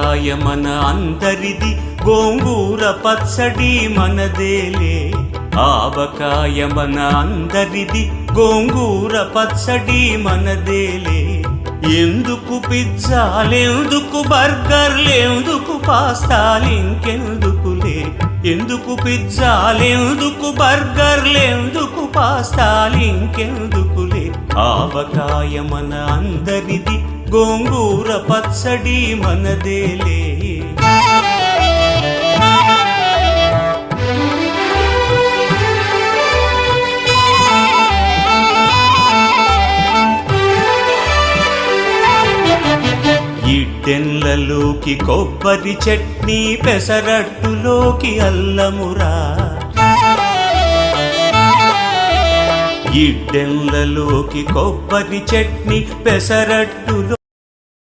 ఆవకాయ మన అందరిది, గోంగూర పచ్చడి మనదేలే. ఆవకాయ మన అందరిది, గోంగూర పచ్చడి మనదేలే. ఎందుకు పిజ్జాలెందుకు బర్గర్లెందుకు పాస్తాలింకెందుకులే. ఎందుకు పిజ్జాలెందుకు బర్గర్లెందుకు పాస్తాలింకెందుకులే. ఆవకాయ మన అందరిది, గోంగూర పచ్చడి మనదేలే. ఇడ్డెన్లలోకి కొబ్బరి చట్నీ, పెసరట్టులోకి అల్లమురా. ఇడ్డెన్లలోకి కొబ్బరి చట్నీ, పెసరట్టులో